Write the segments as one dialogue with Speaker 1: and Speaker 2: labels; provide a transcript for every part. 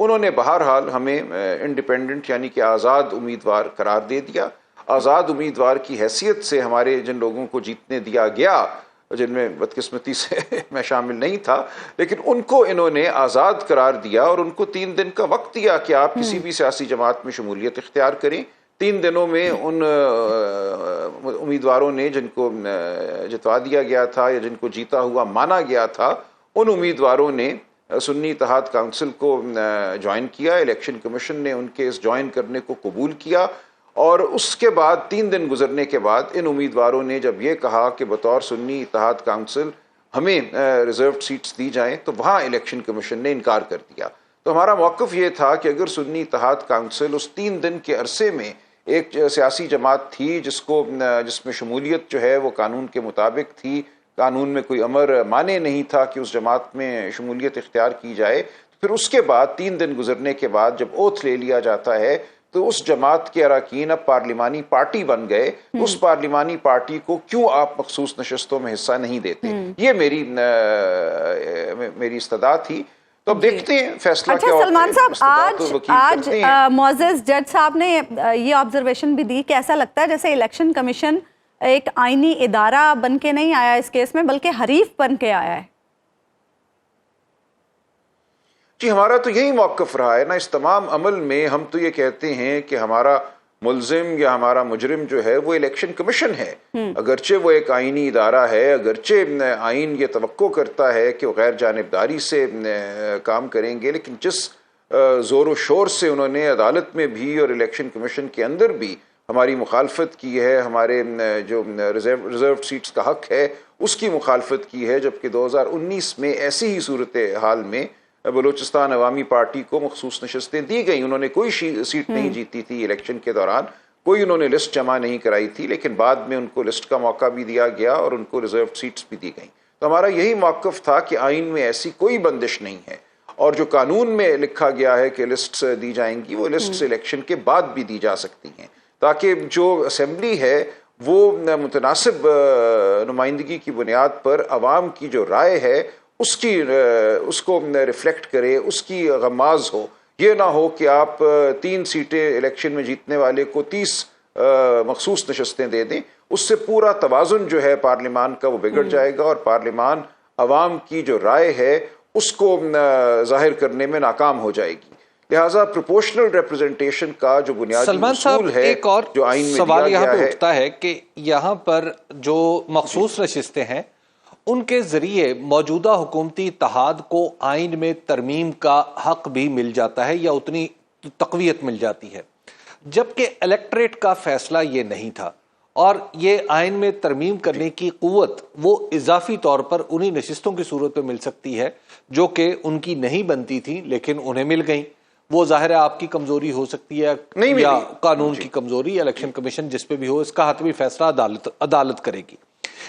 Speaker 1: انہوں نے بہرحال ہمیں انڈیپینڈنٹ یعنی کہ آزاد امیدوار قرار دے دیا. آزاد امیدوار کی حیثیت سے ہمارے جن لوگوں کو جیتنے دیا گیا، جن میں بدقسمتی سے میں شامل نہیں تھا، لیکن ان کو انہوں نے آزاد قرار دیا اور ان کو 3 دن کا وقت دیا کہ آپ کسی بھی سیاسی جماعت میں شمولیت اختیار کریں. 3 دنوں میں ان امیدواروں نے جن کو جتوا دیا گیا تھا یا جن کو جیتا ہوا مانا گیا تھا، ان امیدواروں نے سنی اتحاد کونسل کو جوائن کیا. الیکشن کمیشن نے ان کے اس جوائن کرنے کو قبول کیا، اور اس کے بعد 3 دن گزرنے کے بعد ان امیدواروں نے جب یہ کہا کہ بطور سنی اتحاد کونسل ہمیں ریزروڈ سیٹس دی جائیں، تو وہاں الیکشن کمیشن نے انکار کر دیا. تو ہمارا موقف یہ تھا کہ اگر سنی اتحاد کونسل اس 3 دن کے عرصے میں ایک سیاسی جماعت تھی جس میں شمولیت جو ہے وہ قانون کے مطابق تھی، قانون میں کوئی امر مانے نہیں تھا کہ اس جماعت میں شمولیت اختیار کی جائے، پھر اس کے بعد 3 دن گزرنے کے بعد جب اوتھ لے لیا جاتا ہے تو اس جماعت کے اراکین اب پارلیمانی پارٹی بن گئے. اس پارلیمانی پارٹی کو کیوں آپ مخصوص نشستوں میں حصہ نہیں دیتے؟ یہ میری استدعا تھی. تو اب دیکھتے ہیں فیصلہ کیا ہوتا ہے.
Speaker 2: سلمان صاحب، آج معزز جج صاحب نے یہ آبزرویشن بھی دی کہ ایسا لگتا ہے جیسے الیکشن کمیشن ایک آئینی ادارہ بن کے نہیں آیا اس کیس میں، بلکہ حریف بن کے آیا ہے.
Speaker 1: جی، ہمارا تو یہی موقف رہا ہے نا. اس تمام عمل میں ہم تو یہ کہتے ہیں کہ ہمارا ملزم یا ہمارا مجرم جو ہے وہ الیکشن کمیشن ہے. اگرچہ وہ ایک آئینی ادارہ ہے، اگرچہ آئین یہ توقع کرتا ہے کہ وہ غیر جانبداری سے کام کریں گے، لیکن جس زور و شور سے انہوں نے عدالت میں بھی اور الیکشن کمیشن کے اندر بھی ہماری مخالفت کی ہے، ہمارے جو ریزرو سیٹس کا حق ہے اس کی مخالفت کی ہے، جبکہ 2019 میں ایسی ہی صورتحال میں بلوچستان عوامی پارٹی کو مخصوص نشستیں دی گئیں. انہوں نے کوئی سیٹ نہیں جیتی تھی الیکشن کے دوران، کوئی انہوں نے لسٹ جمع نہیں کرائی تھی، لیکن بعد میں ان کو لسٹ کا موقع بھی دیا گیا اور ان کو ریزرو سیٹس بھی دی گئیں. تو ہمارا یہی موقف تھا کہ آئین میں ایسی کوئی بندش نہیں ہے، اور جو قانون میں لکھا گیا ہے کہ لسٹس دی جائیں گی، وہ لسٹس الیکشن کے بعد بھی دی جا سکتی ہیں، تاکہ جو اسمبلی ہے وہ متناسب نمائندگی کی بنیاد پر عوام کی جو رائے ہے اس کو ریفلیکٹ کرے، اس کی غماز ہو. یہ نہ ہو کہ آپ 3 سیٹیں الیکشن میں جیتنے والے کو 30 مخصوص نشستیں دے دیں. اس سے پورا توازن جو ہے پارلیمان کا وہ بگڑ جائے گا، اور پارلیمان عوام کی جو رائے ہے اس کو ظاہر کرنے میں ناکام ہو جائے گی. لہٰذا پروپورشنل ریپرزنٹیشن کا جو بنیادی اصول ہے،
Speaker 3: ایک اور
Speaker 1: جو آئین میں
Speaker 3: سوال
Speaker 1: دیا
Speaker 3: یہاں
Speaker 1: گیا
Speaker 3: پہ
Speaker 1: ہے،
Speaker 3: اٹھتا ہے کہ یہاں پر جو مخصوص نشستیں ہیں ان کے ذریعے موجودہ حکومتی اتحاد کو آئین میں ترمیم کا حق بھی مل جاتا ہے یا اتنی تقویت مل جاتی ہے، جبکہ الیکٹریٹ کا فیصلہ یہ نہیں تھا، اور یہ آئین میں ترمیم کرنے کی قوت وہ اضافی طور پر انہی نشستوں کی صورت میں مل سکتی ہے جو کہ ان کی نہیں بنتی تھی لیکن انہیں مل گئیں. وہ ظاہر ہے آپ کی کمزوری ہو سکتی ہے یا قانون کی کمزوری، الیکشن کمیشن جس پہ بھی ہو اس کا حتمی فیصلہ عدالت کرے گی.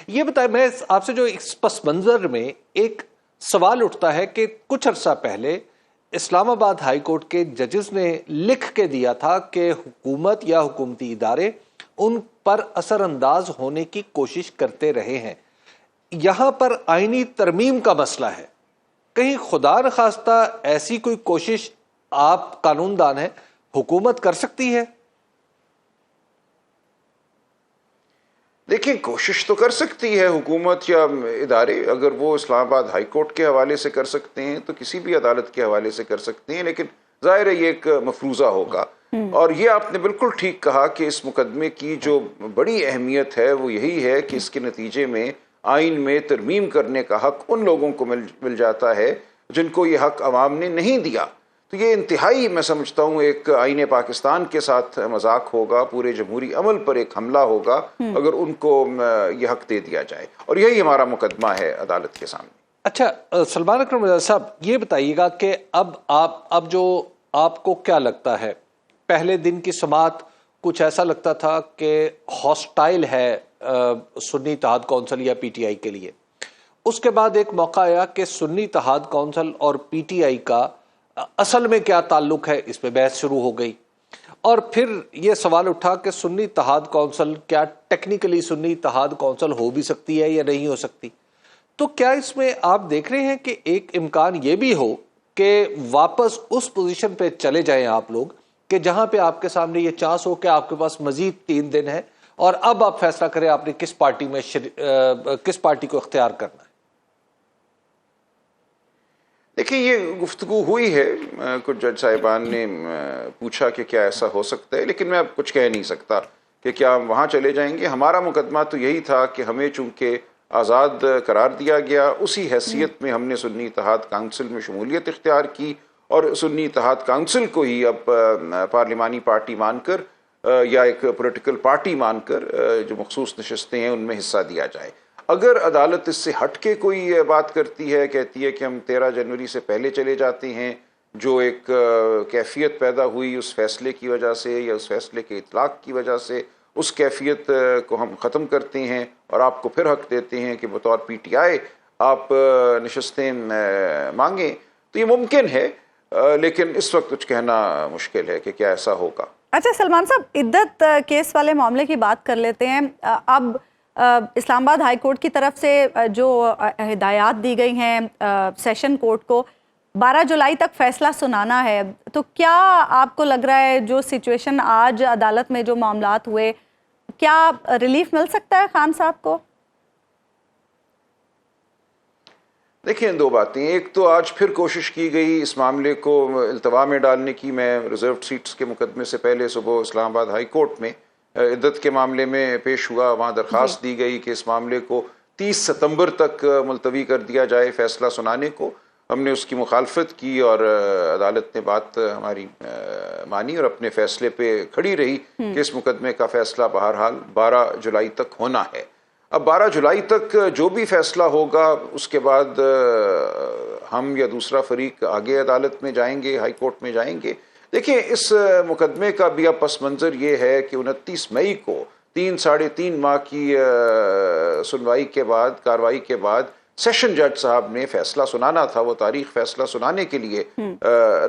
Speaker 3: یہ بتائیں، میں آپ سے جو اس پس منظر میں ایک سوال اٹھتا ہے کہ کچھ عرصہ پہلے اسلام آباد ہائی کورٹ کے ججز نے لکھ کے دیا تھا کہ حکومت یا حکومتی ادارے ان پر اثر انداز ہونے کی کوشش کرتے رہے ہیں. یہاں پر آئینی ترمیم کا مسئلہ ہے، کہیں خدا نخواستہ ایسی کوئی کوشش آپ قانون دان ہیں حکومت کر سکتی ہے؟
Speaker 1: دیکھیں، کوشش تو کر سکتی ہے حکومت یا ادارے. اگر وہ اسلام آباد ہائی کورٹ کے حوالے سے کر سکتے ہیں تو کسی بھی عدالت کے حوالے سے کر سکتے ہیں، لیکن ظاہر ہے یہ ایک مفروضہ ہوگا. اور یہ آپ نے بالکل ٹھیک کہا کہ اس مقدمے کی جو بڑی اہمیت ہے وہ یہی ہے کہ اس کے نتیجے میں آئین میں ترمیم کرنے کا حق ان لوگوں کو مل جاتا ہے جن کو یہ حق عوام نے نہیں دیا. تو یہ انتہائی، میں سمجھتا ہوں، ایک آئین پاکستان کے ساتھ مذاق ہوگا، پورے جمہوری عمل پر ایک حملہ ہوگا اگر ان کو یہ حق دے دیا جائے، اور یہی ہمارا مقدمہ ہے عدالت کے سامنے.
Speaker 3: اچھا سلمان اکرم رضا صاحب، یہ بتائیے گا کہ اب جو آپ کو کیا لگتا ہے، پہلے دن کی سماعت کچھ ایسا لگتا تھا کہ ہاسٹائل ہے سنی اتحاد کونسل یا پی ٹی آئی کے لیے، اس کے بعد ایک موقع آیا کہ سنی اتحاد کونسل اور پی ٹی آئی کا اصل میں کیا تعلق ہے، اس پہ بحث شروع ہو گئی، اور پھر یہ سوال اٹھا کہ سنی اتحاد کونسل کیا ٹیکنیکلی سنی اتحاد کونسل ہو بھی سکتی ہے یا نہیں ہو سکتی. تو کیا اس میں آپ دیکھ رہے ہیں کہ ایک امکان یہ بھی ہو کہ واپس اس پوزیشن پہ چلے جائیں آپ لوگ کہ جہاں پہ آپ کے سامنے یہ چانس ہو کہ آپ کے پاس مزید 3 دن ہے اور اب آپ فیصلہ کریں آپ نے کس پارٹی کو اختیار کرنا ہے؟
Speaker 1: دیکھیں یہ گفتگو ہوئی ہے، کچھ جج صاحبان نے پوچھا کہ کیا ایسا ہو سکتا ہے، لیکن میں اب کچھ کہہ نہیں سکتا کہ کیا ہم وہاں چلے جائیں گے۔ ہمارا مقدمہ تو یہی تھا کہ ہمیں چونکہ آزاد قرار دیا گیا، اسی حیثیت میں ہم نے سنی اتحاد کونسل میں شمولیت اختیار کی اور سنی اتحاد کونسل کو ہی اب پارلیمانی پارٹی مان کر یا ایک پولیٹیکل پارٹی مان کر جو مخصوص نشستیں ہیں ان میں حصہ دیا جائے۔ اگر عدالت اس سے ہٹ کے کوئی بات کرتی ہے، کہتی ہے کہ ہم 13 جنوری سے پہلے چلے جاتے ہیں، جو ایک کیفیت پیدا ہوئی اس فیصلے کی وجہ سے یا اس فیصلے کے اطلاق کی وجہ سے، اس کیفیت کو ہم ختم کرتے ہیں اور آپ کو پھر حق دیتے ہیں کہ بطور پی ٹی آئی آپ نشستیں مانگیں، تو یہ ممکن ہے، لیکن اس وقت کچھ کہنا مشکل ہے کہ کیا ایسا ہوگا۔
Speaker 2: اچھا سلمان صاحب، عدت کیس والے معاملے کی بات کر لیتے ہیں۔ اب اسلام آباد ہائی کورٹ کی طرف سے جو ہدایات دی گئی ہیں سیشن کورٹ کو 12 جولائی تک فیصلہ سنانا ہے، تو کیا آپ کو لگ رہا ہے جو سچویشن آج عدالت میں جو معاملات ہوئے، کیا ریلیف مل سکتا ہے خان صاحب کو؟
Speaker 1: دیکھیں 2 باتیں، ایک تو آج پھر کوشش کی گئی اس معاملے کو التوا میں ڈالنے کی۔ میں ریزروڈ سیٹس کے مقدمے سے پہلے صبح اسلام آباد ہائی کورٹ میں عدت کے معاملے میں پیش ہوا، وہاں درخواست دی گئی کہ اس معاملے کو 30 ستمبر تک ملتوی کر دیا جائے فیصلہ سنانے کو۔ ہم نے اس کی مخالفت کی اور عدالت نے بات ہماری مانی اور اپنے فیصلے پہ کھڑی رہی کہ اس مقدمے کا فیصلہ بہرحال 12 جولائی تک ہونا ہے۔ اب 12 جولائی تک جو بھی فیصلہ ہوگا اس کے بعد ہم یا دوسرا فریق آگے عدالت میں جائیں گے، ہائی کورٹ میں جائیں گے۔ دیکھیں اس مقدمے کا بھی اب پس منظر یہ ہے کہ 29 مئی کو 3.5 ماہ کی سنوائی کے بعد، کاروائی کے بعد سیشن جج صاحب نے فیصلہ سنانا تھا، وہ تاریخ فیصلہ سنانے کے لیے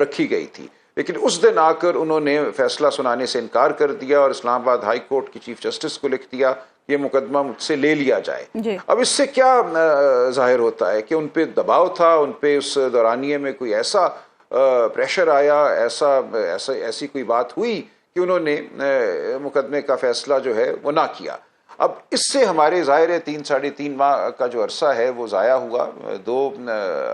Speaker 1: رکھی گئی تھی، لیکن اس دن آ کر انہوں نے فیصلہ سنانے سے انکار کر دیا اور اسلام آباد ہائی کورٹ کی چیف جسٹس کو لکھ دیا یہ مقدمہ مجھ سے لے لیا جائے۔ اب اس سے کیا ظاہر ہوتا ہے کہ ان پہ دباؤ تھا، ان پہ اس دورانیے میں کوئی ایسا پریشر آیا، ایسی کوئی بات ہوئی کہ انہوں نے مقدمے کا فیصلہ جو ہے وہ نہ کیا۔ اب اس سے ہمارے ظاہر ہے 3.5 ماہ کا جو عرصہ ہے وہ ضائع ہوا۔ 2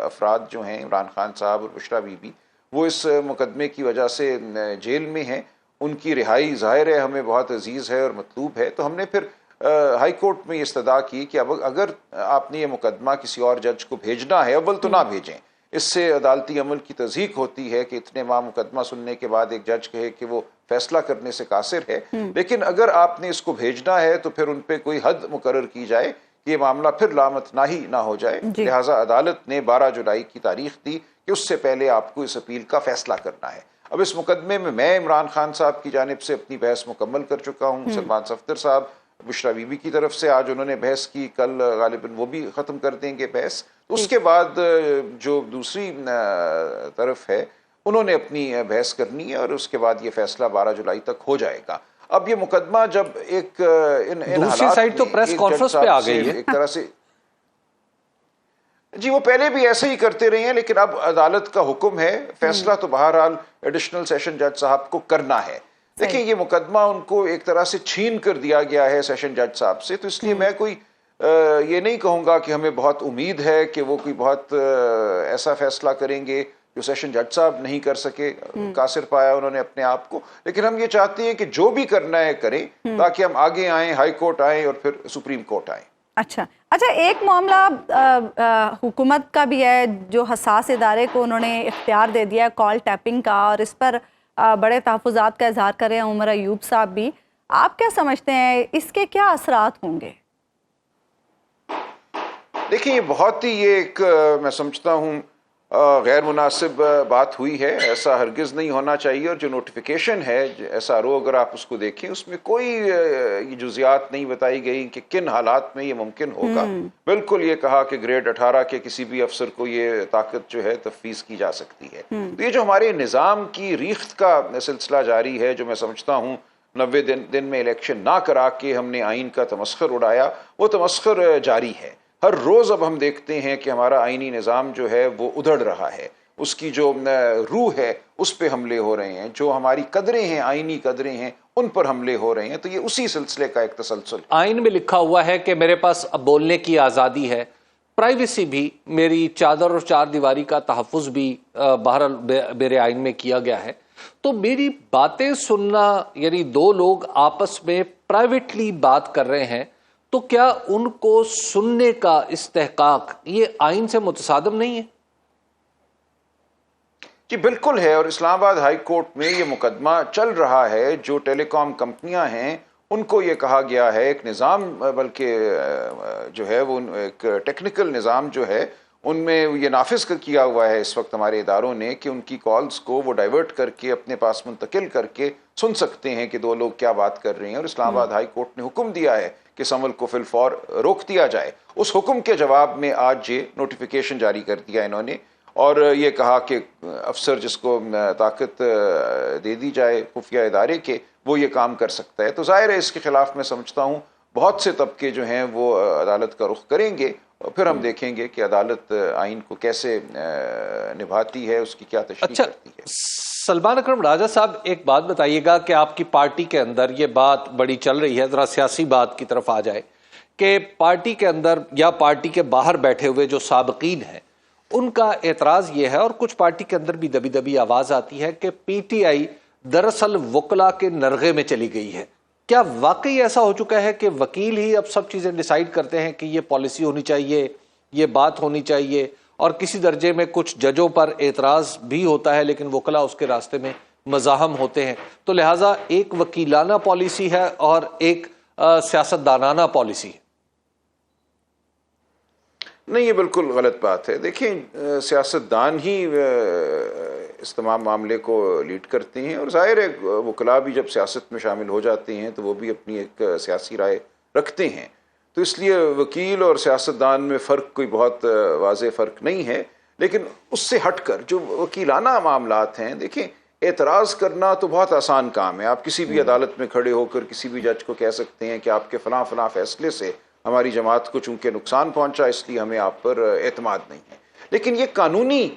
Speaker 1: افراد جو ہیں عمران خان صاحب اور بشرا بی بی، وہ اس مقدمے کی وجہ سے جیل میں ہیں، ان کی رہائی ظاہر ہے ہمیں بہت عزیز ہے اور مطلوب ہے۔ تو ہم نے پھر ہائی کورٹ میں یہ استدعا کی کہ اب اگر آپ نے یہ مقدمہ کسی اور جج کو بھیجنا ہے، اول تو نہ بھیجیں، اس سے عدالتی عمل کی تضییق ہوتی ہے کہ اتنے ماہ مقدمہ سننے کے بعد ایک جج کہے کہ وہ فیصلہ کرنے سے قاصر ہے۔ لیکن اگر آپ نے اس کو بھیجنا ہے تو پھر ان پہ کوئی حد مقرر کی جائے کہ یہ معاملہ پھر لامتناہی نہ ہو جائے۔ لہٰذا عدالت نے 12 جولائی کی تاریخ دی کہ اس سے پہلے آپ کو اس اپیل کا فیصلہ کرنا ہے۔ اب اس مقدمے میں عمران خان صاحب کی جانب سے اپنی بحث مکمل کر چکا ہوں، سلمان صفدر صاحب بشرا بی بی کی طرف سے آج انہوں نے بحث کی، کل غالباً وہ بھی ختم کر دیں گے بحث۔ اس کے بعد جو دوسری طرف ہے انہوں نے اپنی بحث کرنی ہے اور اس کے بعد یہ فیصلہ 12 جولائی تک ہو جائے گا۔ اب یہ مقدمہ جب ایک
Speaker 3: دوسری سائٹ تو پریس کانفرنس پہ آ گئی ہے
Speaker 1: ایک طرح سے، جی وہ پہلے بھی ایسے ہی کرتے رہے ہیں، لیکن اب عدالت کا حکم ہے، فیصلہ تو بہرحال ایڈیشنل سیشن جج صاحب کو کرنا ہے۔ دیکھیں یہ مقدمہ ان کو ایک طرح سے چھین کر دیا گیا ہے سیشن جج صاحب سے، تو اس لیے میں کوئی یہ نہیں کہوں گا کہ ہمیں بہت امید ہے کہ وہ کوئی بہت ایسا فیصلہ کریں گے جو سیشن جج صاحب نہیں کر سکے، قاصر پایا انہوں نے اپنے آپ کو۔ لیکن ہم یہ چاہتے ہیں کہ جو بھی کرنا ہے کریں تاکہ ہم آگے آئیں، ہائی کورٹ آئیں اور پھر سپریم کورٹ آئیں۔
Speaker 2: اچھا ایک معاملہ حکومت کا بھی ہے جو حساس ادارے کو انہوں نے اختیار دے دیا ہے کال ٹیپنگ کا، اور اس پر بڑے تحفظات کا اظہار کر رہے ہیں عمر ایوب صاحب بھی۔ آپ کیا سمجھتے ہیں اس کے کیا اثرات ہوں گے؟
Speaker 1: دیکھیں یہ بہت ہی ایک میں سمجھتا ہوں غیر مناسب بات ہوئی ہے، ایسا ہرگز نہیں ہونا چاہیے۔ اور جو نوٹیفیکیشن ہے ایس آر او، اگر آپ اس کو دیکھیں اس میں کوئی جزیات نہیں بتائی گئی کہ کن حالات میں یہ ممکن ہوگا۔ بالکل یہ کہا کہ گریڈ 18 کے کسی بھی افسر کو یہ طاقت جو ہے تفویض کی جا سکتی ہے۔ تو یہ جو ہمارے نظام کی ریخت کا سلسلہ جاری ہے، جو میں سمجھتا ہوں 90 دن میں الیکشن نہ کرا کے ہم نے آئین کا تمسخر اڑایا، وہ تمسخر جاری ہے۔ ہر روز اب ہم دیکھتے ہیں کہ ہمارا آئینی نظام جو ہے وہ ادھڑ رہا ہے۔ اس کی جو روح ہے اس پہ حملے ہو رہے ہیں، جو ہماری قدریں ہیں، آئینی قدریں ہیں، ان پر حملے ہو رہے ہیں. تو یہ اسی سلسلے کا ایک تسلسل.
Speaker 3: آئین میں لکھا ہوا ہے کہ میرے پاس اب بولنے کی آزادی ہے، پرائیویسی بھی، میری چادر اور چار دیواری کا تحفظ بھی بہرحال میرے آئین میں کیا گیا ہے. تو میری باتیں سننا، یعنی دو لوگ آپس میں پرائیویٹلی بات کر رہے ہیں، تو کیا ان کو سننے کا استحقاق یہ آئین سے متصادم نہیں ہے؟
Speaker 1: جی بالکل ہے، اور اسلام آباد ہائی کورٹ میں یہ مقدمہ چل رہا ہے. جو ٹیلی کام کمپنیاں ہیں ان کو یہ کہا گیا ہے، ایک نظام بلکہ جو ہے وہ ایک ٹیکنیکل نظام جو ہے ان میں یہ نافذ کیا ہوا ہے اس وقت ہمارے اداروں نے، کہ ان کی کالز کو وہ ڈائیورٹ کر کے اپنے پاس منتقل کر کے سن سکتے ہیں کہ دو لوگ کیا بات کر رہے ہیں. اور اسلام آباد ہائی کورٹ نے حکم دیا ہے کہ اس عمل کو فی الفور روک دیا جائے. اس حکم کے جواب میں آج یہ نوٹیفیکیشن جاری کر دیا انہوں نے، اور یہ کہا کہ افسر جس کو طاقت دے دی جائے خفیہ ادارے کے، وہ یہ کام کر سکتا ہے. تو ظاہر ہے اس کے خلاف میں سمجھتا ہوں بہت سے طبقے جو ہیں وہ عدالت کا رخ کریں گے، اور پھر ہم دیکھیں گے کہ عدالت آئین کو کیسے نبھاتی ہے، اس کی کیا تشریح کرتی ہے.
Speaker 3: سلمان اکرم راجہ صاحب، ایک بات بتائیے گا کہ آپ کی پارٹی کے اندر یہ بات بڑی چل رہی ہے، ذرا سیاسی بات کی طرف آ جائے، کہ پارٹی کے اندر یا پارٹی کے باہر بیٹھے ہوئے جو سابقین ہیں ان کا اعتراض یہ ہے، اور کچھ پارٹی کے اندر بھی دبی دبی آواز آتی ہے کہ پی ٹی آئی دراصل وکلا کے نرغے میں چلی گئی ہے. کیا واقعی ایسا ہو چکا ہے کہ وکیل ہی اب سب چیزیں ڈیسائیڈ کرتے ہیں کہ یہ پالیسی ہونی چاہیے، یہ بات ہونی چاہیے، اور کسی درجے میں کچھ ججوں پر اعتراض بھی ہوتا ہے لیکن وکلا اس کے راستے میں مزاحم ہوتے ہیں، تو لہٰذا ایک وکیلانہ پالیسی ہے اور ایک سیاستدانانہ پالیسی ہے؟
Speaker 1: نہیں، یہ بالکل غلط بات ہے. دیکھیں، سیاستدان ہی اس تمام معاملے کو لیڈ کرتے ہیں، اور ظاہر ہے وکلاء بھی جب سیاست میں شامل ہو جاتے ہیں تو وہ بھی اپنی ایک سیاسی رائے رکھتے ہیں. تو اس لیے وکیل اور سیاستدان میں فرق کوئی بہت واضح فرق نہیں ہے. لیکن اس سے ہٹ کر جو وکیلانہ معاملات ہیں، دیکھیں اعتراض کرنا تو بہت آسان کام ہے. آپ کسی بھی عدالت میں کھڑے ہو کر کسی بھی جج کو کہہ سکتے ہیں کہ آپ کے فلاں فلاں فیصلے سے ہماری جماعت کو چونکہ نقصان پہنچا، اس لیے ہمیں آپ پر اعتماد نہیں ہے. لیکن یہ قانونی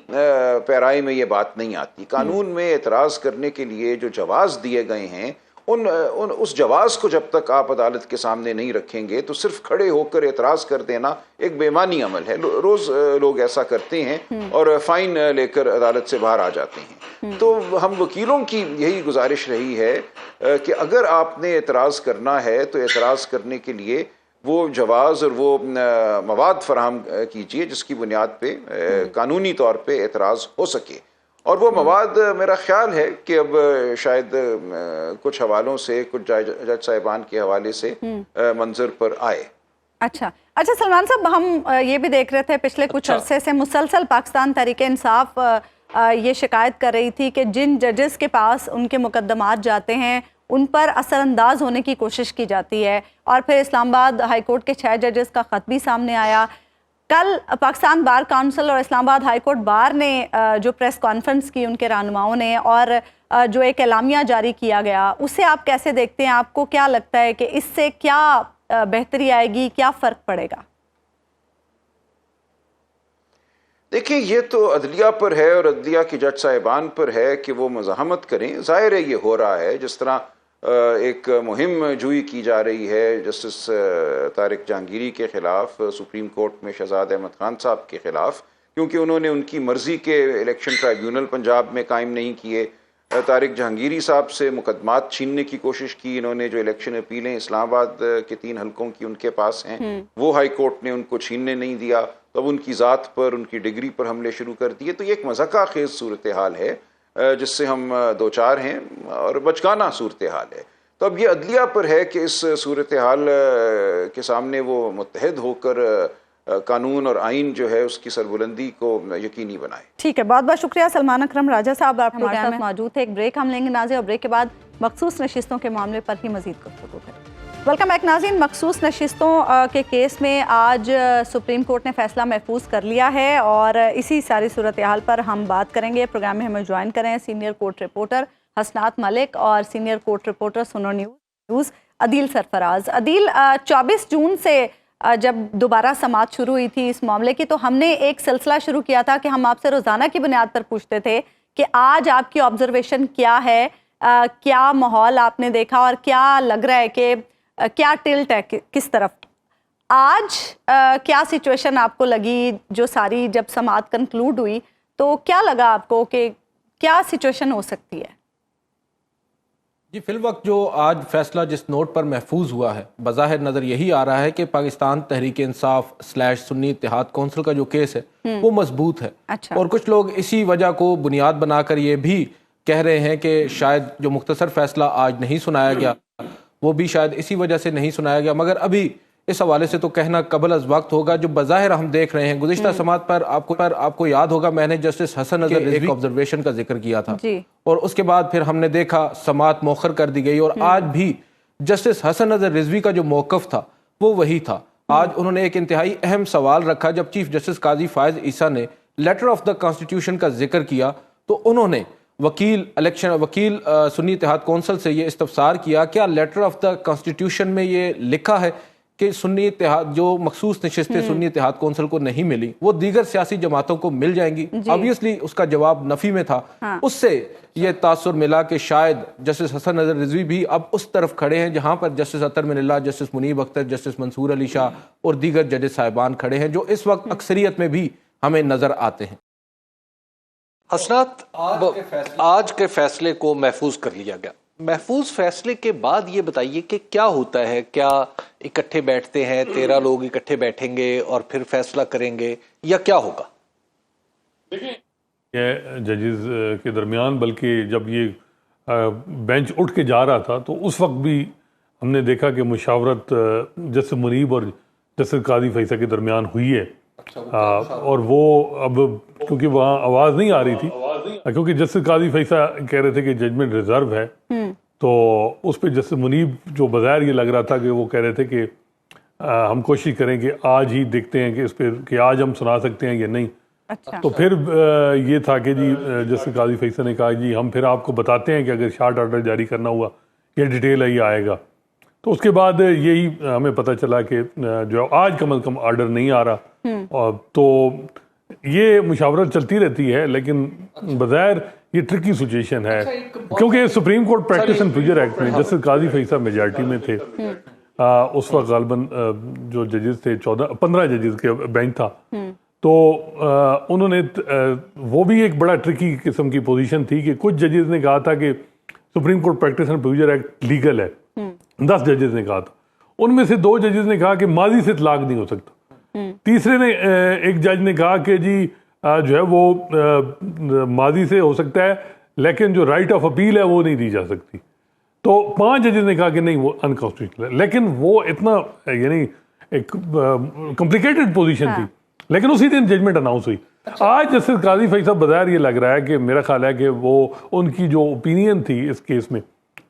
Speaker 1: پیرائی میں یہ بات نہیں آتی. قانون میں اعتراض کرنے کے لیے جو جواز دیے گئے ہیں، اس جواز کو جب تک آپ عدالت کے سامنے نہیں رکھیں گے تو صرف کھڑے ہو کر اعتراض کر دینا ایک بے ایمانی عمل ہے. روز لوگ ایسا کرتے ہیں اور فائن لے کر عدالت سے باہر آ جاتے ہیں. تو ہم وکیلوں کی یہی گزارش رہی ہے کہ اگر آپ نے اعتراض کرنا ہے تو اعتراض کرنے کے لیے وہ جواز اور وہ مواد فراہم کیجیے جس کی بنیاد پہ قانونی طور پہ اعتراض ہو سکے. اور وہ مواد میرا خیال ہے کہ اب شاید کچھ حوالوں سے، کچھ جج صاحبان کے حوالے سے منظر پر آئے.
Speaker 2: اچھا سلمان صاحب، ہم یہ بھی دیکھ رہے تھے پچھلے کچھ عرصے سے مسلسل پاکستان تحریک انصاف یہ شکایت کر رہی تھی کہ جن ججز کے پاس ان کے مقدمات جاتے ہیں ان پر اثر انداز ہونے کی کوشش کی جاتی ہے، اور پھر اسلام آباد ہائی کورٹ کے 6 ججز کا خط بھی سامنے آیا. کل پاکستان بار کونسل اور اسلام آباد ہائی کورٹ بار نے جو پریس کانفرنس کی ان کے رہنماؤں نے، اور جو ایک اعلامیہ جاری کیا گیا، اسے آپ کیسے دیکھتے ہیں؟ آپ کو کیا لگتا ہے کہ اس سے کیا بہتری آئے گی، کیا فرق پڑے گا؟
Speaker 1: دیکھیں، یہ تو عدلیہ پر ہے اور عدلیہ کی جج صاحبان پر ہے کہ وہ مزاحمت کریں. ظاہر ہے یہ ہو رہا ہے، جس طرح ایک مہم جوئی کی جا رہی ہے جسٹس طارق جہانگیری کے خلاف سپریم کورٹ میں شہزاد احمد خان صاحب کے خلاف، کیونکہ انہوں نے ان کی مرضی کے الیکشن ٹرائیبیونل پنجاب میں قائم نہیں کیے. طارق جہانگیری صاحب سے مقدمات چھیننے کی کوشش کی انہوں نے. جو الیکشن اپیلیں اسلام آباد کے 3 حلقوں کی ان کے پاس ہیں، وہ ہائی کورٹ نے ان کو چھیننے نہیں دیا. تب ان کی ذات پر، ان کی ڈگری پر حملے شروع کر دیے. تو یہ ایک مضحکہ خیز صورتحال ہے جس سے ہم دوچار ہیں، اور بچگانہ صورتحال ہے. تو اب یہ عدلیہ پر ہے کہ اس صورتحال کے سامنے وہ متحد ہو کر قانون اور آئین جو ہے اس کی سربلندی کو یقینی بنائے.
Speaker 2: ٹھیک ہے، بہت بہت شکریہ سلمان اکرم راجہ صاحب، آپ ہمارے ساتھ موجود تھے. ایک بریک ہم لیں گے ناظرین، اور بریک کے بعد مخصوص نشستوں کے معاملے پر ہی مزید گفتگو کریں. ویلکم بیک ناظرین. مخصوص نشستوں کے کیس میں آج سپریم کورٹ نے فیصلہ محفوظ کر لیا ہے، اور اسی ساری صورتحال پر ہم بات کریں گے. پروگرام میں ہمیں جوائن کریں سینئر کورٹ رپورٹر حسنات ملک اور سینئر کورٹ رپورٹر سنو نیوز عدیل سرفراز. عدیل، 24 جون سے جب دوبارہ سماعت شروع ہوئی تھی اس معاملے کی، تو ہم نے ایک سلسلہ شروع کیا تھا کہ ہم آپ سے روزانہ کی بنیاد پر پوچھتے تھے کہ آج آپ کی آبزرویشن کیا ہے، کیا ماحول آپ نے دیکھا اور کیا لگ رہا ہے کہ کیا ٹلٹ ہے کس طرف. آج کیا سچویشن آپ کو لگی جو ساری جب سماعت کنکلوڈ ہوئی، تو کیا لگا آپ کو کہ کیا سچویشن ہو سکتی ہے؟
Speaker 4: جی فی الوقت جو آج فیصلہ جس نوٹ پر محفوظ ہوا ہے، بظاہر نظر یہی آ رہا ہے کہ پاکستان تحریک انصاف / سنی اتحاد کونسل کا جو کیس ہے وہ مضبوط ہے. اور کچھ لوگ اسی وجہ کو بنیاد بنا کر یہ بھی کہہ رہے ہیں کہ شاید جو مختصر فیصلہ آج نہیں سنایا گیا وہ بھی شاید اسی وجہ سے نہیں سنایا گیا. مگر ابھی اس حوالے سے تو کہنا قبل از وقت ہوگا. جو بظاہر ہم دیکھ رہے ہیں گزشتہ سماعت پر آپ کو یاد ہوگا میں نے جسٹس حسن نظر رضوی آبزرویشن کا ذکر کیا تھا، اور اس کے بعد پھر ہم نے دیکھا سماعت مؤخر کر دی گئی، اور آج بھی جسٹس حسن نظر رضوی کا جو موقف تھا وہ وہی تھا. آج انہوں نے ایک انتہائی اہم سوال رکھا. جب چیف جسٹس قاضی فائز عیسیٰ نے لیٹر آف دا کانسٹیٹیوشن کا ذکر کیا تو انہوں نے وکیل سنی اتحاد کونسل سے یہ استفسار کیا، کیا لیٹر آف دا کانسٹیٹیوشن میں یہ لکھا ہے کہ سنی اتحاد جو مخصوص نشستیں سنی اتحاد کونسل کو نہیں ملی وہ دیگر سیاسی جماعتوں کو مل جائیں گی؟ آبویسلی اس کا جواب نفی میں تھا. اس سے یہ تاثر ملا کہ شاید جسٹس حسن نظر رضوی بھی اب اس طرف کھڑے ہیں جہاں پر جسٹس اطہر من اللہ، جسٹس منیب اختر، جسٹس منصور علی شاہ اور دیگر ججز صاحبان کھڑے ہیں، جو اس وقت اکثریت میں بھی ہمیں نظر آتے ہیں.
Speaker 3: حسنات، آج کے فیصلے کو محفوظ کر لیا گیا. محفوظ فیصلے کے بعد یہ بتائیے کہ کیا ہوتا ہے؟ کیا اکٹھے بیٹھتے ہیں 13 لوگ اکٹھے بیٹھیں گے اور پھر فیصلہ کریں گے، یا کیا ہوگا؟
Speaker 5: یہ ججز کے درمیان، بلکہ جب یہ بینچ اٹھ کے جا رہا تھا تو اس وقت بھی ہم نے دیکھا کہ مشاورت جسٹس منیب اور جسٹس قاضی فیصل کے درمیان ہوئی ہے. اور وہ اب کیونکہ وہاں آواز نہیں آ رہی تھی، کیونکہ جسٹس قاضی فیصل کہہ رہے تھے کہ ججمنٹ ریزرو ہے، تو اس پہ جسٹس منیب جو بظاہر یہ لگ رہا تھا کہ وہ کہہ رہے تھے کہ ہم کوشش کریں کہ آج ہی دیکھتے ہیں کہ اس پہ کہ آج ہم سنا سکتے ہیں یا نہیں. تو پھر یہ تھا کہ جی جسٹس قاضی فیصل نے کہا جی ہم پھر آپ کو بتاتے ہیں کہ اگر شارٹ آرڈر جاری کرنا ہوا یہ ڈیٹیل ہی آئے گا. تو اس کے بعد یہی ہمیں پتہ چلا کہ جو آج کم از کم آرڈر نہیں آ رہا. تو یہ مشاورت چلتی رہتی ہے، لیکن بظاہر یہ ٹرکی سچویشن ہے کیونکہ supreme court practice and procedure act میں جسٹس قاضی فیصل میجارٹی میں تھے. اس وقت غالباً جو ججز تھے 15 ججز کے بینچ تھا، تو انہوں نے وہ بھی ایک بڑا ٹرکی قسم کی پوزیشن تھی کہ کچھ ججز نے کہا تھا کہ supreme court practice and procedure act legal ہے، 10 ججز نے کہا تھا. ان میں سے 2 ججز نے کہا کہ ماضی سے اطلاق نہیں ہو سکتا. تیسرے نے ایک جج نے کہا کہ جی جو ہے وہ ماضی سے ہو سکتا ہے لیکن جو رائٹ آف اپیل ہے وہ نہیں دی جا سکتی. تو 5 ججز نے کہا کہ نہیں وہ انکانسٹیٹیوشنل ہے. لیکن وہ اتنا یعنی ایک کمپلیکیٹڈ پوزیشن تھی، لیکن اسی دن ججمنٹ اناؤنس ہوئی. آج جسٹس قاضی فیصل بظاہر یہ لگ رہا ہے کہ میرا خیال ہے کہ وہ ان کی جو اوپینین تھی اس کیس میں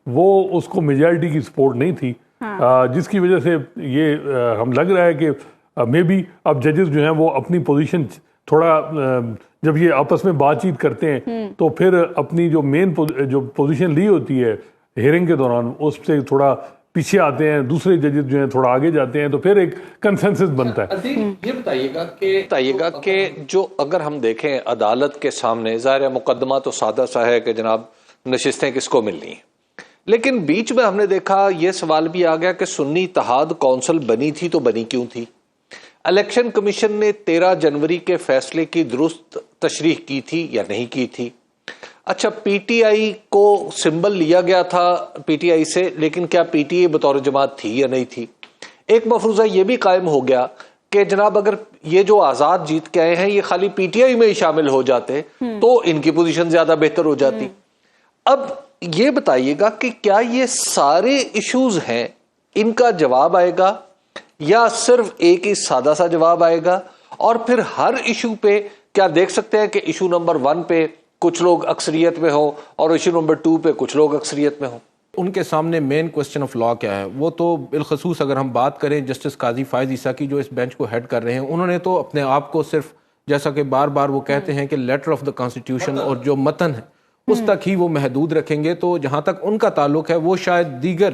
Speaker 5: وہ اس کو میجارٹی کی سپورٹ نہیں تھی، جس کی وجہ سے یہ ہم لگ رہا ہے کہ مے بی اب ججز جو ہیں وہ اپنی پوزیشن تھوڑا جب یہ آپس میں بات چیت کرتے ہیں تو پھر اپنی جو مین جو پوزیشن لی ہوتی ہے ہیئرنگ کے دوران اس سے تھوڑا پیچھے آتے ہیں، دوسرے ججز جو ہیں تھوڑا آگے جاتے ہیں، تو پھر ایک کنسنسس بنتا ہے.
Speaker 3: یہ بتائیے گا کہ جو اگر ہم دیکھیں عدالت کے سامنے ظاہر مقدمہ تو سادہ سا ہے کہ جناب نشستیں کس کو ملنی ہیں، لیکن بیچ میں ہم نے دیکھا یہ سوال بھی آ گیا کہ سنی اتحاد کونسل بنی تھی تو بنی کیوں تھی؟ الیکشن کمیشن نے 13 جنوری کے فیصلے کی درست تشریح کی تھی یا نہیں کی تھی؟ اچھا، پی ٹی آئی کو سمبل لیا گیا تھا پی ٹی آئی سے، لیکن کیا پی ٹی آئی بطور جماعت تھی یا نہیں تھی؟ ایک مفروضہ یہ بھی قائم ہو گیا کہ جناب اگر یہ جو آزاد جیت کے آئے ہیں یہ خالی پی ٹی آئی میں ہی شامل ہو جاتے تو ان کی پوزیشن زیادہ بہتر ہو جاتی. اب یہ بتائیے گا کہ کیا یہ سارے ایشوز ہیں ان کا جواب آئے گا یا صرف ایک ہی سادہ سا جواب آئے گا؟ اور پھر ہر ایشو پہ کیا دیکھ سکتے ہیں کہ ایشو نمبر 1 پہ کچھ لوگ اکثریت میں ہوں اور ایشو نمبر 2 پہ کچھ لوگ اکثریت میں ہوں؟
Speaker 4: ان کے سامنے مین کوسچن آف لا کیا ہے وہ تو بالخصوص اگر ہم بات کریں جسٹس قاضی فائز عیسیٰ کی جو اس بینچ کو ہیڈ کر رہے ہیں، انہوں نے تو اپنے آپ کو صرف جیسا کہ بار بار وہ کہتے ہیں کہ لیٹر آف دا کانسٹیٹیوشن اور جو متن ہے اس تک ہی وہ محدود رکھیں گے. تو جہاں تک ان کا تعلق ہے وہ شاید دیگر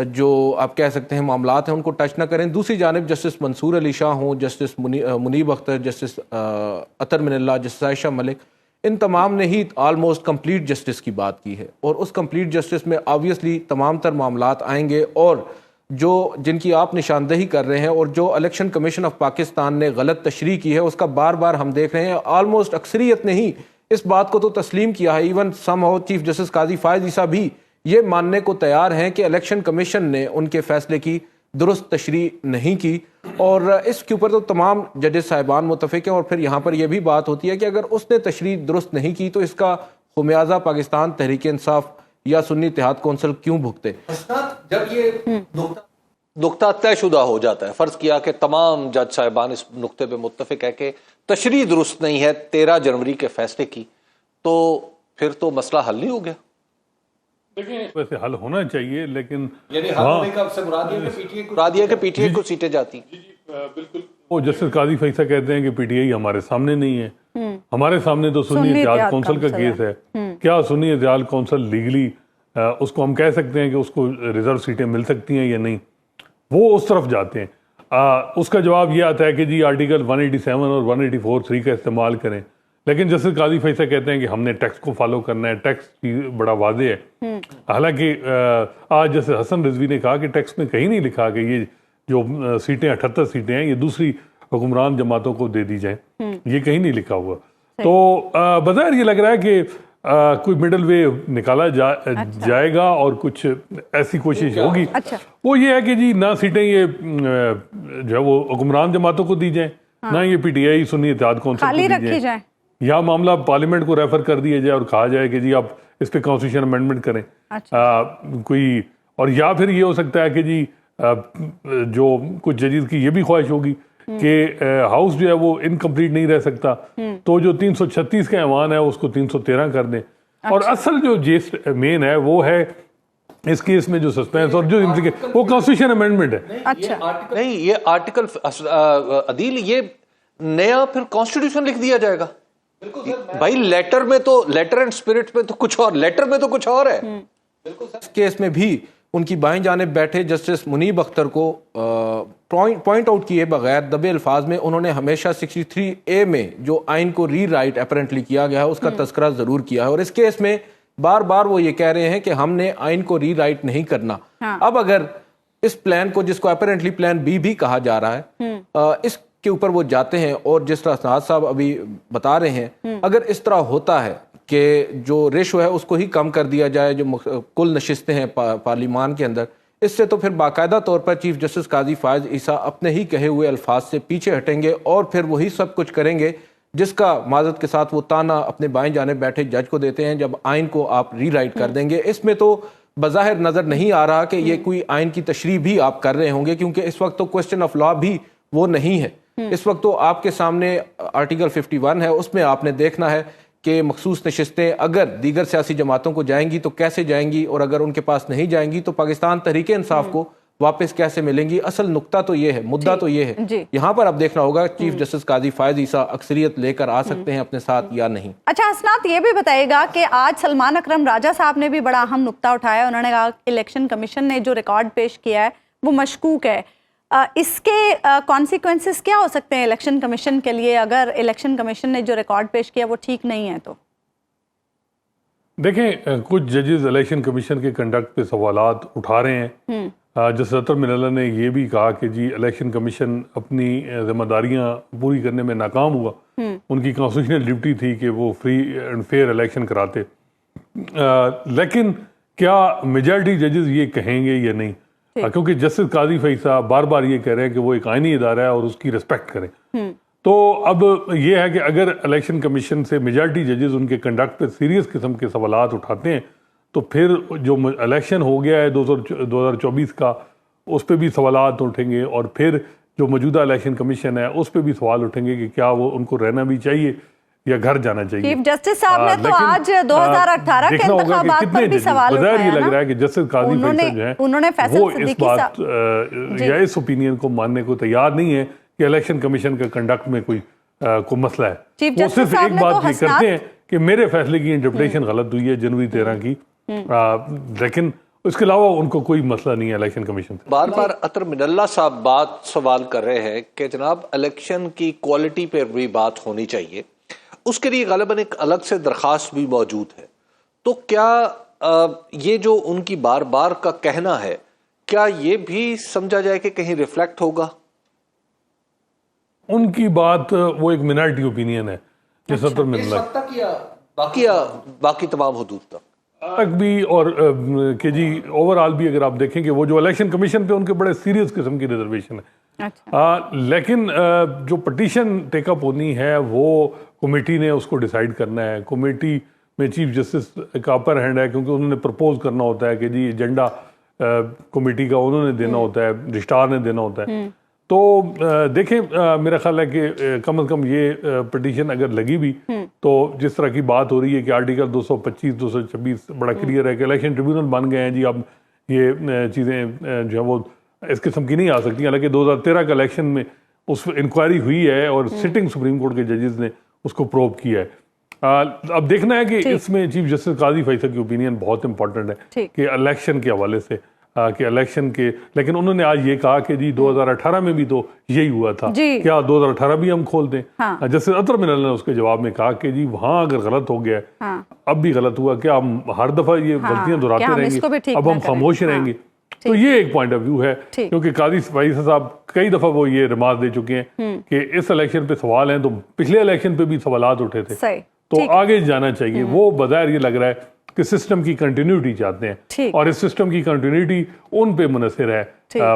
Speaker 4: جو آپ کہہ سکتے ہیں معاملات ہیں ان کو ٹچ نہ کریں. دوسری جانب جسٹس منصور علی شاہ ہوں, جسٹس منیب اختر, جسٹس عطر من اللہ, جسٹس عائشہ ملک, ان تمام نے ہی آلموسٹ کمپلیٹ جسٹس کی بات کی ہے, اور اس کمپلیٹ جسٹس میں آبویسلی تمام تر معاملات آئیں گے, اور جو جن کی آپ نشاندہی کر رہے ہیں اور جو الیکشن کمیشن آف پاکستان نے غلط تشریح کی ہے اس کا بار بار ہم دیکھ رہے ہیں. آلموسٹ اکثریت نے ہی اس بات کو تو تسلیم کیا ہے, even some how chief justice قاضی فائز عیسیٰ بھی یہ ماننے کو تیار ہیں کہ الیکشن کمیشن نے ان کے فیصلے کی درست تشریح نہیں کی, اور اس کے اوپر تو تمام ججز صاحبان متفق ہیں. اور پھر یہاں پر یہ بھی بات ہوتی ہے کہ اگر اس نے تشریح درست نہیں کی تو اس کا خمیازہ پاکستان تحریک انصاف یا سنی اتحاد کونسل کیوں بھگتے؟
Speaker 3: جب یہ نقطہ طے شدہ ہو جاتا ہے, فرض کیا کہ تمام جج صاحبان اس نقطے پہ متفق ہے کہ تشریح درست نہیں ہے 13 جنوری کے فیصلے کی, تو پھر تو مسئلہ حل نہیں ہو گیا.
Speaker 5: ویسے حل ہونا چاہیے, لیکن
Speaker 3: مراد یہ کہ پی ٹی آئی کو سیٹیں جاتی.
Speaker 5: بالکل, وہ جسٹس قاضی فیصلہ کہتے ہیں کہ پی ٹی آئی ہمارے سامنے نہیں ہے, ہمارے سامنے تو سنی اتحاد کونسل کا کیس ہے. کیا سنی اتحاد کونسل لیگلی اس کو ہم کہہ سکتے ہیں کہ اس کو ریزرو سیٹیں مل سکتی ہیں یا نہیں؟ وہ اس طرف جاتے ہیں. اس کا جواب یہ آتا ہے کہ جی آرٹیکل 187 اور 184(3) کا استعمال کریں, لیکن جسٹس قاضی فیصلہ کہتے ہیں کہ ہم نے ٹیکس کو فالو کرنا ہے, ٹیکس بڑا واضح ہے. حالانکہ آج جیسے حسن رضوی نے کہا کہ ٹیکس میں کہیں نہیں لکھا کہ یہ جو سیٹیں 78 سیٹیں ہیں یہ دوسری حکمران جماعتوں کو دے دی جائیں, یہ کہیں نہیں لکھا ہوا. تو بظاہر یہ لگ رہا ہے کہ کوئی مڈل وے نکالا جائے گا اور کچھ ایسی کوشش ہوگی. وہ یہ ہے کہ جی نہ سیٹیں یہ جو ہے وہ حکمران جماعتوں کو دی جائیں, نہ یہ پی ٹی آئی سنی اتحاد کونسل کو دی جائیں, یا معاملہ پارلیمنٹ کو ریفر کر دیا جائے اور کہا جائے کہ جی آپ اس پہ کانسٹیٹیوشن امینڈمنٹ کریں. کوئی اور یا پھر یہ ہو سکتا ہے کہ جی جو کچھ ججز کی یہ بھی خواہش ہوگی کہ ہاؤس جو ہے وہ انکمپلیٹ نہیں رہ سکتا, تو جو 336 کا ایوان ہے اس کو 313 کر دیں. اور اصل جو جیس مین ہے وہ ہے اس کیس میں جو سسپینس اور جو وہ کانسٹیٹیوشن امینڈمنٹ ہے.
Speaker 3: نہیں, یہ آرٹیکل عدیل یہ نیا پھر کانسٹیٹیوشن لکھ دیا جائے گا بھائی. لیٹر میں تو لیٹر اینڈ اسپرٹ میں تو کچھ اور, لیٹر میں تو کچھ اور ہے.
Speaker 4: اس کیس میں بھی ان کی بائیں جانب بیٹھے جسٹس منیب اختر کو پوائنٹ آؤٹ کیے بغیر دبے الفاظ میں انہوں نے ہمیشہ 63A میں جو آئین کو ری رائٹ اپیرنٹلی کیا گیا ہے اس کا تذکرہ ضرور کیا ہے, اور اس کیس میں بار بار وہ یہ کہہ رہے ہیں کہ ہم نے آئین کو ری رائٹ نہیں کرنا. اب اگر اس پلان کو, جس کو اپیرنٹلی پلان بی بھی کہا جا رہا ہے, اس کے اوپر وہ جاتے ہیں اور جس طرح سعد صاحب ابھی بتا رہے ہیں, اگر اس طرح ہوتا ہے کہ جو ریشو ہے اس کو ہی کم کر دیا جائے جو کل نشستیں ہیں پارلیمان کے اندر, اس سے تو پھر باقاعدہ طور پر چیف جسٹس قاضی فائز عیسیٰ اپنے ہی کہے ہوئے الفاظ سے پیچھے ہٹیں گے اور پھر وہی سب کچھ کریں گے جس کا معذرت کے ساتھ وہ تانا اپنے بائیں جانب بیٹھے جج کو دیتے ہیں جب آئین کو آپ ری رائٹ کر دیں گے. اس میں تو بظاہر نظر نہیں آ رہا کہ یہ کوئی آئین کی تشریح بھی آپ کر رہے ہوں گے, کیونکہ اس وقت تو کوسچن آف لا بھی وہ نہیں ہے. اس وقت تو آپ کے سامنے آرٹیکل 51 ہے, اس میں آپ نے دیکھنا ہے کہ مخصوص نشستیں اگر دیگر سیاسی جماعتوں کو جائیں گی تو کیسے جائیں گی, اور اگر ان کے پاس نہیں جائیں گی تو پاکستان تحریک انصاف کو واپس کیسے ملیں گی. اصل نقطہ تو یہ ہے, مدعا تو یہ ہے. یہاں پر اب دیکھنا ہوگا چیف جسٹس قاضی فائز عیسیٰ اکثریت لے کر آ سکتے ہیں اپنے ساتھ یا نہیں.
Speaker 2: اچھا حسنات, یہ بھی بتائیے گا کہ آج سلمان اکرم راجہ صاحب نے بھی بڑا اہم نقطہ اٹھایا. انہوں نے کہا کہ الیکشن کمیشن نے جو ریکارڈ پیش کیا ہے وہ مشکوک ہے. اس کے کانسیکوینسز کیا ہو سکتے ہیں الیکشن کمیشن کے لیے اگر الیکشن کمیشن نے جو ریکارڈ پیش کیا وہ ٹھیک نہیں ہے؟ تو
Speaker 5: دیکھیں, کچھ ججز الیکشن کمیشن کے کنڈکٹ پہ سوالات اٹھا رہے ہیں. جسٹس عطر من اللہ نے یہ بھی کہا کہ جی الیکشن کمیشن اپنی ذمہ داریاں پوری کرنے میں ناکام ہوا. ان کی کانسٹیٹیوشنل ڈیوٹی تھی کہ وہ فری اینڈ فیئر الیکشن کراتے. لیکن کیا میجارٹی ججز یہ کہیں گے یا نہیں؟ کیونکہ جسٹس قاضی فیصلہ بار بار یہ کہہ رہے ہیں کہ وہ ایک آئینی ادارہ ہے اور اس کی ریسپیکٹ کریں. تو اب یہ ہے کہ اگر الیکشن کمیشن سے میجارٹی ججز ان کے کنڈکٹ پہ سیریس قسم کے سوالات اٹھاتے ہیں تو پھر جو الیکشن ہو گیا ہے 2024 کا, اس پہ بھی سوالات اٹھیں گے, اور پھر جو موجودہ الیکشن کمیشن ہے اس پہ بھی سوال اٹھیں گے کہ کیا وہ ان کو رہنا بھی چاہیے یا گھر جانا چاہیے.
Speaker 2: چیف جسٹس صاحب نے تو آج 2018 کے انتخابات پر بھی سوال اٹھایا ہے.
Speaker 5: یہ لگ رہا ہے کہ جسٹس قاضی فیصل جو ہیں وہ اس بات یا اس اوپینین کو ماننے کو تیار نہیں ہے کہ الیکشن کمیشن کا کنڈکٹ میں کوئی مسئلہ ہے. وہ صرف ایک بات یہ کرتے ہیں کہ میرے فیصلے کی انٹرپریٹیشن غلط ہوئی ہے جنوری 13 کی, لیکن اس کے علاوہ ان کو کوئی مسئلہ نہیں ہے الیکشن کمیشن سے.
Speaker 3: بار بار اطہر من اللہ صاحب سوال کر رہے ہیں کہ جناب الیکشن کی کوالٹی پہ بھی بات ہونی چاہیے، اس کے لیے غالباً ایک الگ سے درخواست بھی موجود ہے. تو کیا یہ جو ان کی بار بار کا کہنا ہے، کیا یہ بھی سمجھا جائے کہ کہیں ریفلیکٹ ہوگا؟
Speaker 5: ان کی بات وہ ایک منارٹی اوپینین ہے جس اطہر من اللہ
Speaker 3: باقی تمام حدود تک
Speaker 5: بھی، اور کہ جی اوور آل بھی اگر آپ دیکھیں کہ وہ جو الیکشن کمیشن پہ ان کے بڑے سیریس قسم کی ریزرویشن ہے. لیکن جو پٹیشن ٹیک اپ ہونی ہے وہ کمیٹی نے اس کو ڈیسائیڈ کرنا ہے. کمیٹی میں چیف جسٹس کا اپر ہینڈ ہے، کیونکہ انہوں نے پرپوز کرنا ہوتا ہے کہ جی ایجنڈا کمیٹی کا انہوں نے دینا ہوتا ہے، رجسٹرار نے دینا ہوتا ہے. تو دیکھیں میرا خیال ہے کہ کم از کم یہ پٹیشن اگر لگی بھی تو جس طرح کی بات ہو رہی ہے کہ آرٹیکل 225 226 بڑا کلیئر ہے کہ الیکشن ٹریبیونل بن گئے ہیں جی، اب یہ چیزیں جو ہیں وہ اس قسم کی نہیں آ سکتی. حالانکہ 2013 کا الیکشن میں اس انکوائری ہوئی ہے اور سٹنگ سپریم کورٹ کے ججز نے اس کو پروب کیا ہے. اب دیکھنا ہے کہ اس میں چیف جسٹس قاضی فیصل کی اوپینین بہت امپورٹنٹ ہے کہ الیکشن کے حوالے سے کہ الیکشن کے، لیکن انہوں نے آج یہ کہا کہ جی 2018 میں بھی تو یہی ہوا تھا، کیا 2018 بھی ہم کھول دیں؟ جیسے اطہر من اللہ نے اس کے جواب میں کہا کہ جی وہاں اگر غلط ہو گیا اب بھی غلط ہوا، کیا ہم ہر دفعہ یہ غلطیاں دہراتے رہیں گے؟ اب ہم خاموش رہیں گے؟ تو یہ ایک پوائنٹ آف ویو ہے، کیونکہ قاضی فیصل صاحب کئی دفعہ وہ یہ ریمارک دے چکے ہیں کہ اس الیکشن پہ سوال ہیں تو پچھلے الیکشن پہ بھی سوالات اٹھے تھے، تو آگے جانا چاہیے. وہ بظاہر یہ لگ رہا ہے کہ سسٹم کی کنٹینیوٹی چاہتے ہیں، اور اس سسٹم کی کنٹینیوٹی ان پہ منحصر ہے.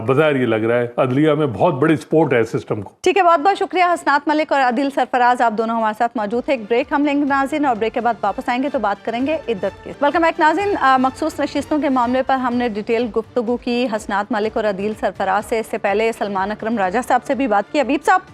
Speaker 5: بظاہر یہ لگ رہا ہے عدلیہ میں بہت بڑی سپورٹ ہے سسٹم کو.
Speaker 2: ٹھیک ہے، بہت بہت شکریہ حسنات ملک اور عادل سرفراز، آپ دونوں ہمارے ساتھ موجود ہیں. ایک بریک ہم لیں گے ناظرین، اور بریک کے بعد واپس آئیں گے تو بات کریں گے عدت کی. ویلکم بیک ناظرین. مخصوص نشستوں کے معاملے پر ہم نے ڈیٹیل گفتگو کی حسنات ملک اور عادل سرفراز سے. اس سے پہلے سلمان اکرم راجہ صاحب سے بھی بات کی. حبیب صاحب،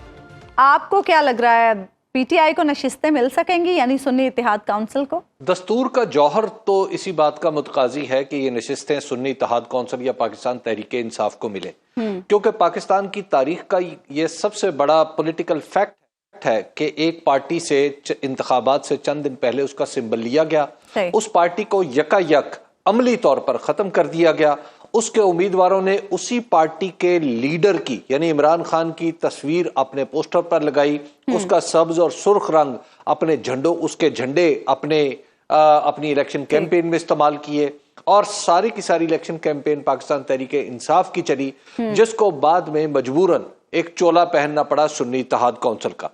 Speaker 2: آپ کو کیا لگ رہا ہے، پی ٹی آئی کو نشستیں مل سکیں گی، یعنی سنی اتحاد کونسل کو؟
Speaker 3: دستور کا جوہر تو اسی بات کا متقاضی ہے کہ یہ نشستیں سنی اتحاد کونسل یا پاکستان تحریک انصاف کو ملے، کیونکہ پاکستان کی تاریخ کا یہ سب سے بڑا پولیٹیکل فیکٹ ہے کہ ایک پارٹی سے انتخابات سے چند دن پہلے اس کا سمبل لیا گیا، اس پارٹی کو یکا یک عملی طور پر ختم کر دیا گیا. اس کے امیدواروں نے اسی پارٹی کے لیڈر کی یعنی عمران خان کی تصویر اپنے پوسٹر پر لگائی، اس کا سبز اور سرخ رنگ اپنے جھنڈوں، اس کے جھنڈے اپنی الیکشن کیمپین میں استعمال کیے، اور ساری کی ساری الیکشن کیمپین پاکستان تحریک انصاف کی چلی، جس کو بعد میں مجبوراً ایک چولا پہننا پڑا سنی اتحاد کونسل کا.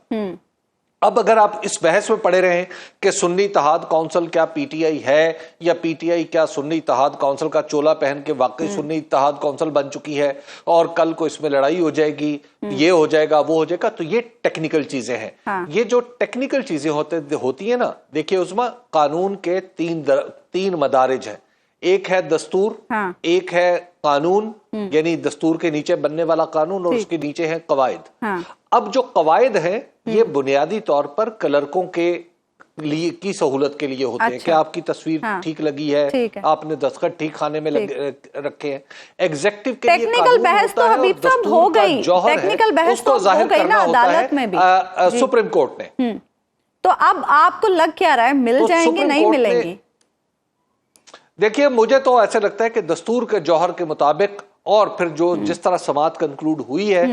Speaker 3: اب اگر آپ اس بحث میں پڑے رہیں کہ سنی اتحاد کونسل کیا پی ٹی آئی ہے یا پی ٹی آئی کیا سنی اتحاد کونسل کا چولا پہن کے واقعی سنی اتحاد کونسل بن چکی ہے اور کل کو اس میں لڑائی ہو جائے گی، یہ ہو جائے گا، وہ ہو جائے گا، تو یہ ٹیکنیکل چیزیں ہیں. یہ جو ٹیکنیکل چیزیں ہوتی ہیں نا، دیکھیے عظما، قانون کے تین مدارج ہیں. ایک ہے دستور، ایک ہے قانون یعنی دستور کے نیچے بننے والا قانون، اور اس کے نیچے ہیں قواعد. اب جو قواعد ہیں یہ بنیادی طور پر کلرکوں کے لیے کی سہولت کے لیے ہوتے ہیں کہ آپ کی تصویر ٹھیک لگی ہے، آپ نے دستخط ٹھیک خانے میں رکھے ہیں. ایگزیکٹو کے لیے
Speaker 2: ٹیکنیکل بحث تو حبیب صاحب ہو گئی، ٹیکنیکل بحث تو ہو گئی نا عدالت میں بھی
Speaker 3: سپریم کورٹ نے.
Speaker 2: تو اب آپ کو لگ کیا رہا ہے، مل جائیں گی نہیں ملیں گی؟
Speaker 3: دیکھیے مجھے تو ایسا لگتا ہے کہ دستور کے جوہر کے مطابق اور پھر جو جس طرح سماعت کنکلوڈ ہوئی ہے،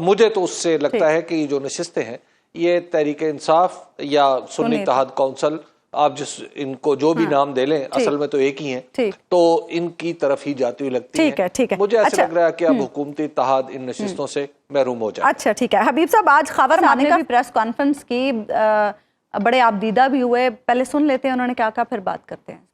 Speaker 3: مجھے تو اس سے لگتا ہے کہ یہ جو نشستیں ہیں یہ تحریک انصاف یا سنی اتحاد کونسل، آپ جس ان کو جو بھی نام دے لیں، اصل میں تو ایک ہی ہیں، تو ان کی طرف ہی جاتی ہوئی لگتی ہیں. مجھے ایسا لگ رہا ہے کہ اب حکومتی اتحاد ان نشستوں سے محروم ہو جائے.
Speaker 2: اچھا ٹھیک ہے. حبیب صاحب، آج خاور مانی کا پریس کانفرنس کی، بڑے آپ دیدہ بھی ہوئے، پہلے سن لیتے ہیں انہوں نے کیا کہا، پھر بات کرتے ہیں.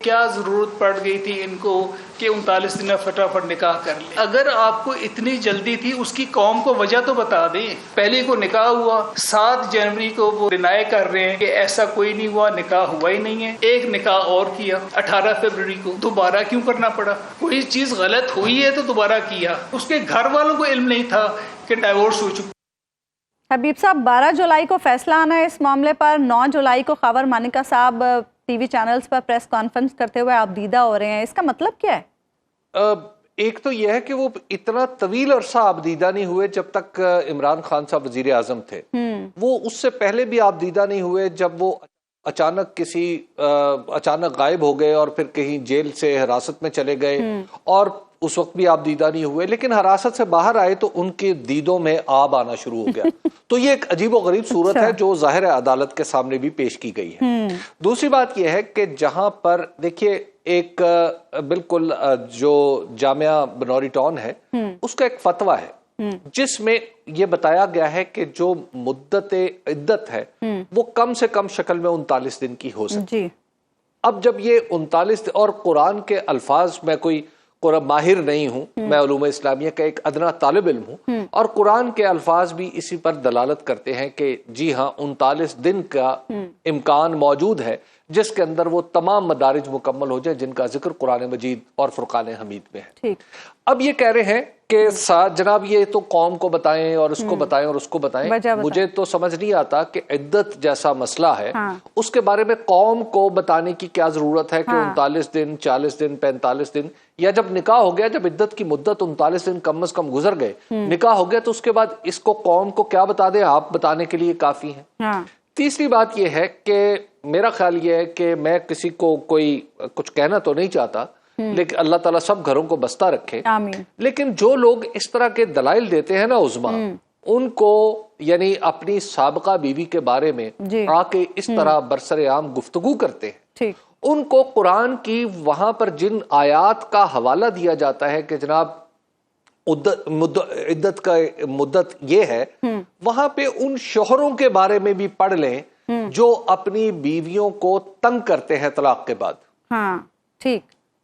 Speaker 6: کیا ضرورت پڑ گئی تھی ان کو کہ 39 دن فٹافٹ نکاح کر لیں؟ اگر آپ کو اتنی جلدی تھی اس کی قوم کو وجہ تو بتا دیں. پہلے کو نکاح ہوا، 7 جنوری کو وہ ڈینائی کر رہے ہیں کہ ایسا کوئی نہیں ہوا، نکاح ہوا ہی نہیں ہے. ایک نکاح اور کیا 18 فروری کو، دوبارہ کیوں کرنا پڑا؟ کوئی چیز غلط ہوئی ہے تو دوبارہ کیا. اس کے گھر والوں کو علم نہیں تھا کہ ڈائیورس ہو چکا.
Speaker 2: حبیب صاحب، 12 جولائی کو فیصلہ آنا ہے اس معاملے پر. 9 جولائی کو خاور مانیکا صاحب ٹی وی چینلز پر پریس کانفرنس کرتے ہوئے آپ دیدہ ہو رہے ہیں، اس کا مطلب کیا ہے؟
Speaker 3: ایک تو یہ ہے کہ وہ اتنا طویل عرصہ آپ دیدہ نہیں ہوئے جب تک عمران خان صاحب وزیر اعظم تھے، وہ اس سے پہلے بھی آپ دیدہ نہیں ہوئے جب وہ اچانک اچانک غائب ہو گئے اور پھر کہیں جیل سے حراست میں چلے گئے اور اس وقت بھی آپ دیدہ نہیں ہوئے، لیکن حراست سے باہر آئے تو ان کے دیدوں میں آب آنا شروع ہو گیا. تو یہ ایک عجیب و غریب صورت ہے جو ظاہر عدالت کے سامنے بھی پیش کی گئی ہے. دوسری بات یہ ہے کہ جہاں پر دیکھیے ایک بالکل جو جامعہ بنوری ٹاؤن ہے اس کا ایک فتویٰ ہے جس میں یہ بتایا گیا ہے کہ جو مدت عدت ہے وہ کم سے کم شکل میں 39 دن کی ہو سکتی. اب جب یہ 39 اور قرآن کے الفاظ، میں کوئی ماہر نہیں ہوں، میں علوم اسلامیہ کا ایک ادنا طالب علم ہوں، اور قرآن کے الفاظ بھی اسی پر دلالت کرتے ہیں کہ جی ہاں 39 دن کا امکان موجود ہے جس کے اندر وہ تمام مدارج مکمل ہو جائے جن کا ذکر قرآن مجید اور فرقان حمید میں ہے. اب یہ کہہ رہے ہیں کہ جناب یہ تو قوم کو بتائیں اور اس کو بتائیں اور اس کو بتائیں. مجھے تو سمجھ نہیں آتا کہ عدت جیسا مسئلہ ہے اس کے بارے میں قوم کو بتانے کی کیا ضرورت ہے کہ 39 دن 40 دن 45 دن، یا جب نکاح ہو گیا، جب عدت کی مدت 39 دن کم از کم گزر گئے، نکاح ہو گیا، تو اس کے بعد اس کو قوم کو کیا بتا دیں، آپ بتانے کے لیے کافی ہیں. تیسری بات یہ ہے کہ میرا خیال یہ ہے کہ میں کسی کو کوئی کچھ کہنا تو نہیں چاہتا، لیکن اللہ تعالیٰ سب گھروں کو بستہ رکھے. لیکن جو لوگ اس طرح کے دلائل دیتے ہیں نا عظما، ان کو یعنی اپنی سابقہ بیوی کے بارے میں آ کے اس طرح برسر عام گفتگو کرتے ہیں، ان کو قرآن کی وہاں پر جن آیات کا حوالہ دیا جاتا ہے کہ جناب عدت کا مدت یہ ہے، وہاں پہ ان شوہروں کے بارے میں بھی پڑھ لیں جو اپنی بیویوں کو تنگ کرتے ہیں طلاق کے بعد.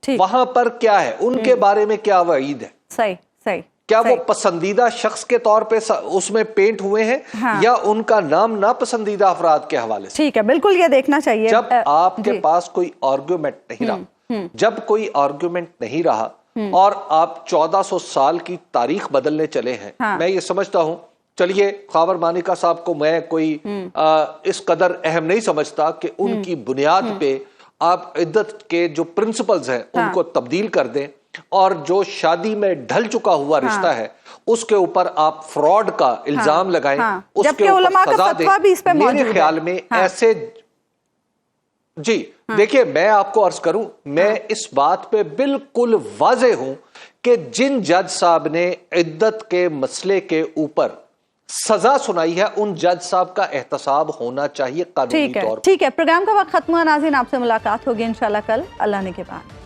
Speaker 3: وہاں پر کیا ہے، ان کے بارے میں کیا وعید ہے.
Speaker 2: صحیح.
Speaker 3: کیا وہ پسندیدہ شخص کے طور پہ اس میں پینٹ ہوئے ہیں یا ان کا نام ناپسندیدہ افراد کے حوالے سے.
Speaker 2: ٹھیک ہے، بالکل یہ دیکھنا چاہیے.
Speaker 3: جب آپ کے پاس کوئی آرگومنٹ نہیں رہا، جب کوئی آرگومنٹ نہیں رہا اور آپ 1400 سال کی تاریخ بدلنے چلے ہیں، میں یہ سمجھتا ہوں، چلیے خاور مانیکا صاحب کو میں کوئی اس قدر اہم نہیں سمجھتا کہ ان کی بنیاد پہ آپ عدت کے جو پرنسپلز ہیں ان کو تبدیل کر دیں، اور جو شادی میں ڈھل چکا ہوا رشتہ ہے اس کے اوپر آپ فراڈ کا الزام لگائیں، اس کے اوپر سزا دیں. میرے خیال میں ایسے جی دیکھیے، میں آپ کو عرض کروں، میں اس بات پہ بالکل واضح ہوں کہ جن جج صاحب نے عدت کے مسئلے کے اوپر سزا سنائی ہے ان جج صاحب کا احتساب ہونا چاہیے قانونی طور پر.
Speaker 2: ٹھیک ہے، پروگرام کا وقت ختم ہوا. ناظرین، آپ سے ملاقات ہوگی انشاءاللہ کل اللہ نے کے بعد.